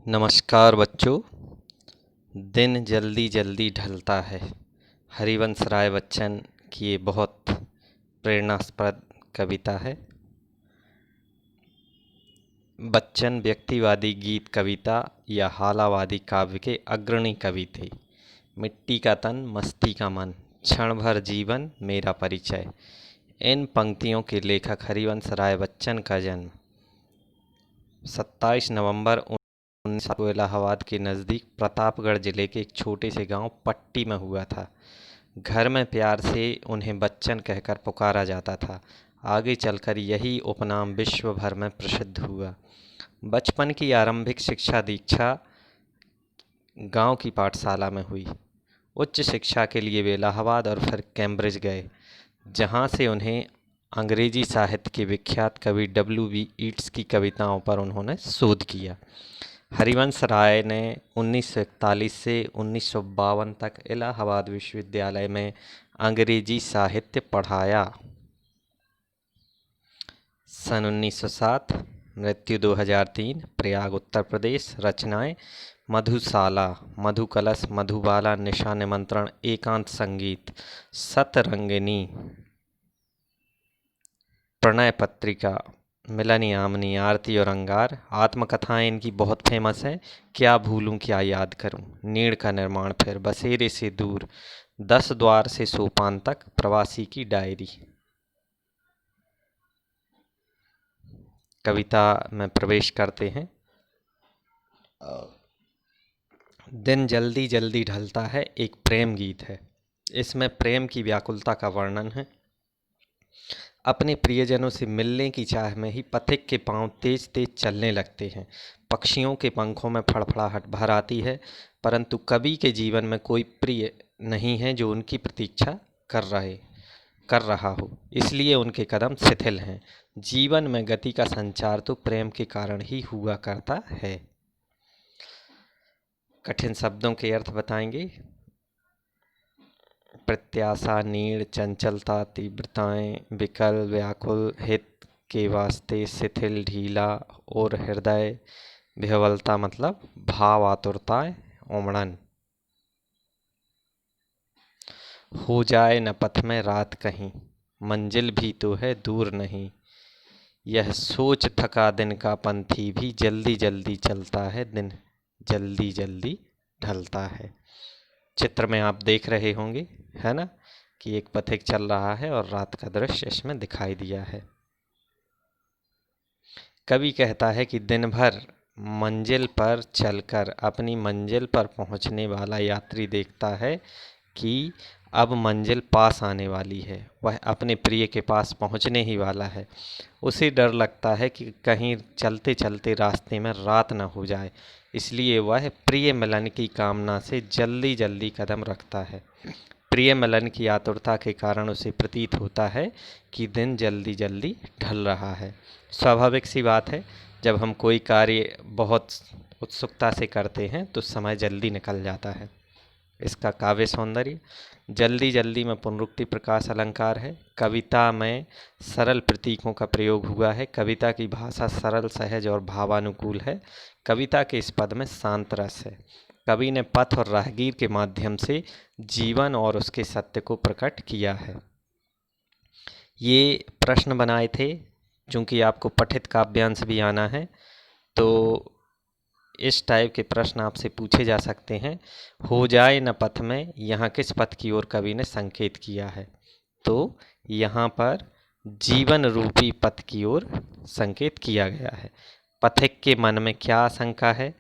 नमस्कार बच्चों। दिन जल्दी जल्दी ढलता है। हरिवंश राय बच्चन की ये बहुत प्रेरणास्पद कविता है। बच्चन व्यक्तिवादी गीत कविता या हालावादी काव्य के अग्रणी कवि थे। मिट्टी का तन, मस्ती का मन, क्षण भर जीवन मेरा परिचय। इन पंक्तियों के लेखक हरिवंश राय बच्चन का जन्म 27 नवंबर 19 को इलाहाबाद के नज़दीक प्रतापगढ़ जिले के एक छोटे से गांव पट्टी में हुआ था। घर में प्यार से उन्हें बच्चन कहकर पुकारा जाता था। आगे चलकर यही उपनाम विश्व भर में प्रसिद्ध हुआ। बचपन की आरंभिक शिक्षा दीक्षा गांव की पाठशाला में हुई। उच्च शिक्षा के लिए वे इलाहाबाद और फिर कैम्ब्रिज गए, जहां से उन्हें अंग्रेजी साहित्य के विख्यात कवि W.B. ईट्स की कविताओं पर उन्होंने शोध किया। हरिवंश राय ने 1941 से 1952 तक इलाहाबाद विश्वविद्यालय में अंग्रेजी साहित्य पढ़ाया। सन 1907, मृत्यु 2003, प्रयाग उत्तर प्रदेश। रचनाएं: मधुशाला, मधुकलश, मधुबाला, निशा निमंत्रण, एकांत संगीत, सतरंगिनी, प्रणय पत्रिका, मिलन यामिनी, आरती और अंगार। आत्मकथाएं इनकी बहुत फेमस हैं। क्या भूलूं क्या याद करूं, नीड़ का निर्माण, फिर बसेरे से दूर, 10 द्वार से सोपान तक, प्रवासी की डायरी। कविता में प्रवेश करते हैं। दिन जल्दी जल्दी ढलता है एक प्रेम गीत है। इसमें प्रेम की व्याकुलता का वर्णन है। अपने प्रियजनों से मिलने की चाह में ही पथिक के पांव तेज तेज चलने लगते हैं। पक्षियों के पंखों में फड़फड़ाहट भर आती है, परंतु कवि के जीवन में कोई प्रिय नहीं है जो उनकी प्रतीक्षा कर रहा हो, इसलिए उनके कदम शिथिल हैं। जीवन में गति का संचार तो प्रेम के कारण ही हुआ करता है। कठिन शब्दों के अर्थ बताएंगे। प्रत्याशा, नीड़, चंचलता, तीव्रताएं, विकल, व्याकुल, हित के वास्ते, शिथिल, ढीला और हृदय। विह्वलता मतलब भाव, आतुरताएं, उमड़न। हो जाए न पथ में रात कहीं, मंजिल भी तो है दूर नहीं। यह सोच थका दिन का पंथी भी, जल्दी जल्दी चलता है दिन, जल्दी जल्दी ढलता है। चित्र में आप देख रहे होंगे, है ना, कि एक पथिक चल रहा है और रात का दृश्य इसमें दिखाई दिया है। कवि कहता है कि दिन भर मंजिल पर चलकर अपनी मंजिल पर पहुंचने वाला यात्री देखता है कि अब मंजिल पास आने वाली है, वह अपने प्रिय के पास पहुंचने ही वाला है। उसे डर लगता है कि कहीं चलते चलते रास्ते में रात न हो जाए, इसलिए वह प्रिय मिलन की कामना से जल्दी जल्दी कदम रखता है। प्रिय मिलन की आतुरता के कारण उसे प्रतीत होता है कि दिन जल्दी जल्दी ढल रहा है। स्वाभाविक सी बात है, जब हम कोई कार्य बहुत उत्सुकता से करते हैं तो समय जल्दी निकल जाता है। इसका काव्य सौंदर्य। जल्दी जल्दी में पुनरुक्ति प्रकाश अलंकार है। कविता में सरल प्रतीकों का प्रयोग हुआ है। कविता की भाषा सरल, सहज और भावानुकूल है। कविता के इस पद में शांत रस है। कवि ने पथ और राहगीर के माध्यम से जीवन और उसके सत्य को प्रकट किया है। ये प्रश्न बनाए थे, चूंकि आपको पठित काव्यांश भी आना है तो इस टाइप के प्रश्न आपसे पूछे जा सकते हैं। हो जाए न पथ में, यहाँ किस पथ की ओर कवि ने संकेत किया है? तो यहाँ पर जीवन रूपी पथ की ओर संकेत किया गया है। पथिक के मन में क्या आशंका है?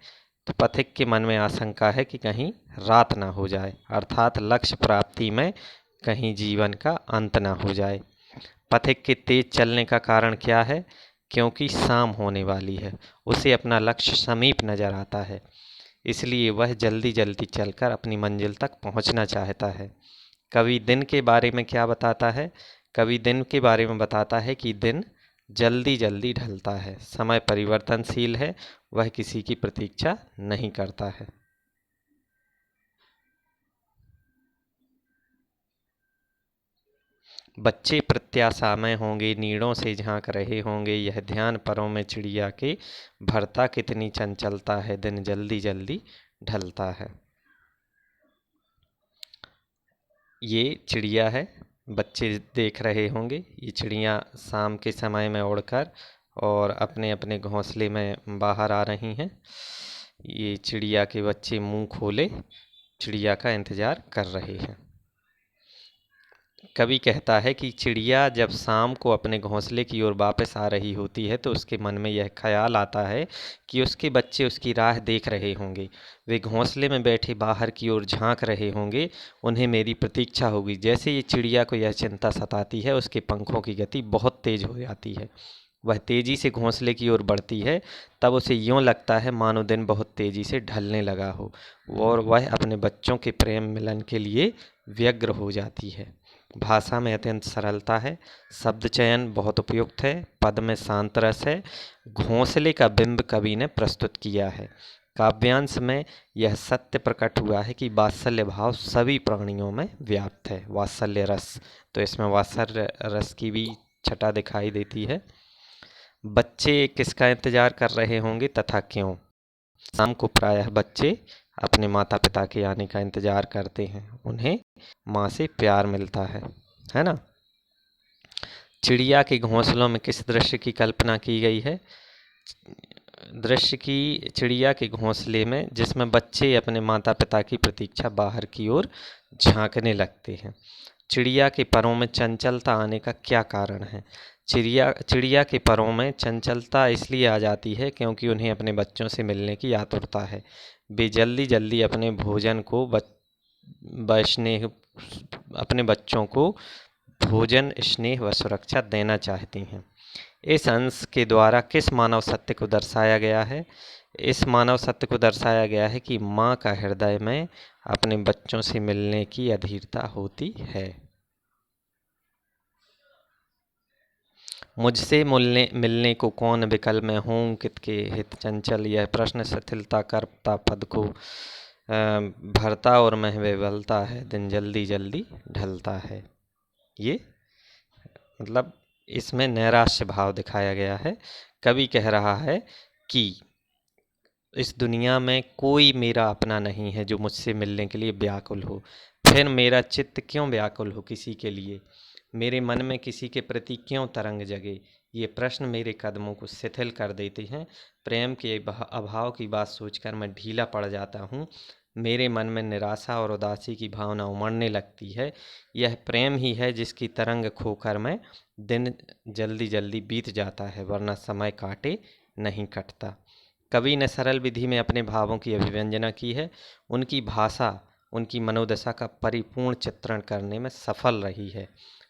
तो पथिक के मन में आशंका है कि कहीं रात ना हो जाए, अर्थात लक्ष्य प्राप्ति में कहीं जीवन का अंत ना हो जाए। पथिक के तेज चलने का कारण क्या है? क्योंकि शाम होने वाली है, उसे अपना लक्ष्य समीप नजर आता है, इसलिए वह जल्दी जल्दी चलकर अपनी मंजिल तक पहुंचना चाहता है। कवि दिन के बारे में क्या बताता है? कवि दिन के बारे में बताता है कि दिन जल्दी जल्दी ढलता है, समय परिवर्तनशील है, वह किसी की प्रतीक्षा नहीं करता है। बच्चे प्रत्याशा में होंगे, नीड़ों से झांक रहे होंगे, यह ध्यान परों में चिड़िया के भरता कितनी चंचलता है, दिन जल्दी जल्दी ढलता है। ये चिड़िया है, बच्चे देख रहे होंगे। ये चिड़िया शाम के समय में उड़कर और अपने अपने घोंसले में बाहर आ रही हैं। ये चिड़िया के बच्चे मुंह खोले चिड़िया का इंतज़ार कर रहे हैं। कवि कहता है कि चिड़िया जब शाम को अपने घोंसले की ओर वापस आ रही होती है तो उसके मन में यह ख्याल आता है कि उसके बच्चे उसकी राह देख रहे होंगे, वे घोंसले में बैठे बाहर की ओर झांक रहे होंगे, उन्हें मेरी प्रतीक्षा होगी। जैसे ये चिड़िया को यह चिंता सताती है, उसके पंखों की गति बहुत तेज हो जाती है। वह तेजी से घोंसले की ओर बढ़ती है। तब उसे यूँ लगता है मानो दिन बहुत तेजी से ढलने लगा हो और वह अपने बच्चों के प्रेम मिलन के लिए व्यग्र हो जाती है। भाषा में अत्यंत सरलता है, शब्द चयन बहुत उपयुक्त है, पद में शांत रस है। घोंसले का बिंब कवि ने प्रस्तुत किया है। काव्यांश में यह सत्य प्रकट हुआ है कि वात्सल्य भाव सभी प्राणियों में व्याप्त है। वात्सल्य रस, तो इसमें वात्सल्य रस की भी छटा दिखाई देती है। बच्चे किसका इंतजार कर रहे होंगे तथा क्यों? शाम को प्रायः बच्चे अपने माता पिता के आने का इंतजार करते हैं, उन्हें माँ से प्यार मिलता है ना। चिड़िया के घोंसलों में किस दृश्य की कल्पना की गई है? दृश्य की चिड़िया के घोंसले में जिसमें बच्चे अपने माता पिता की प्रतीक्षा बाहर की ओर झांकने लगते हैं। चिड़िया के परों में चंचलता आने का क्या कारण है? चिड़िया के परों में चंचलता इसलिए आ जाती है क्योंकि उन्हें अपने बच्चों से मिलने की आतुरता है। वे जल्दी जल्दी अपने भोजन को स्नेह अपने बच्चों को भोजन, स्नेह व सुरक्षा देना चाहती हैं। इस अंश के द्वारा किस मानव सत्य को दर्शाया गया है? इस मानव सत्य को दर्शाया गया है कि माँ का हृदय में अपने बच्चों से मिलने की अधीरता होती है। मुझसे मिलने को कौन विकल में हूँ, कित के हित चंचल, यह प्रश्न शिथिलता करता पद को भरता और मह विवलता है, दिन जल्दी जल्दी ढलता है। ये मतलब इसमें नैराश्य भाव दिखाया गया है। कवि कह रहा है कि इस दुनिया में कोई मेरा अपना नहीं है जो मुझसे मिलने के लिए व्याकुल हो। फिर मेरा चित्त क्यों व्याकुल हो किसी के लिए? मेरे मन में किसी के प्रति क्यों तरंग जगे? ये प्रश्न मेरे कदमों को शिथिल कर देते हैं। प्रेम के अभाव की बात सोचकर मैं ढीला पड़ जाता हूँ। मेरे मन में निराशा और उदासी की भावना उमड़ने लगती है। यह प्रेम ही है जिसकी तरंग खोकर मैं दिन जल्दी जल्दी बीत जाता है, वरना समय काटे नहीं कटता। कवि ने सरल विधि में अपने भावों की अभिव्यंजना की है। उनकी भाषा उनकी मनोदशा का परिपूर्ण चित्रण करने में सफल रही है।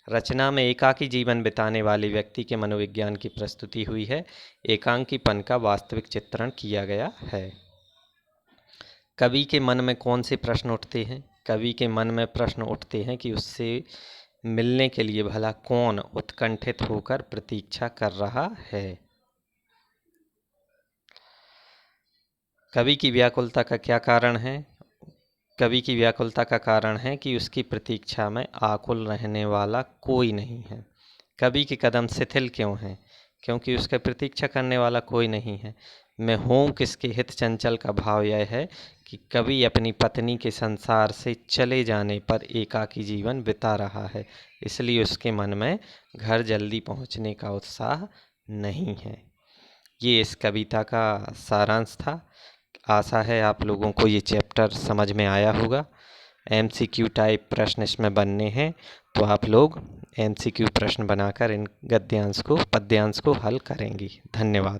रचना में एकाकी जीवन बिताने वाले व्यक्ति के मनोविज्ञान की प्रस्तुति हुई है। एकांकीपन का वास्तविक चित्रण किया गया है। कवि के मन में कौन से प्रश्न उठते हैं? कवि के मन में प्रश्न उठते हैं कि उससे मिलने के लिए भला कौन उत्कंठित होकर प्रतीक्षा कर रहा है। कवि की व्याकुलता का क्या कारण है? कवि की व्याकुलता का कारण है कि उसकी प्रतीक्षा में आकुल रहने वाला कोई नहीं है। कवि के कदम शिथिल क्यों हैं? क्योंकि उसका प्रतीक्षा करने वाला कोई नहीं है। मैं हूँ किसके हित चंचल का भाव यह है कि कवि अपनी पत्नी के संसार से चले जाने पर एकाकी जीवन बिता रहा है, इसलिए उसके मन में घर जल्दी पहुँचने का उत्साह नहीं है। ये इस कविता का सारांश था। आशा है आप लोगों को ये चैप्टर समझ में आया होगा। MCQ टाइप प्रश्न इसमें बनने हैं, तो आप लोग MCQ प्रश्न बनाकर इन गद्यांश को पद्यांश को हल करेंगी। धन्यवाद।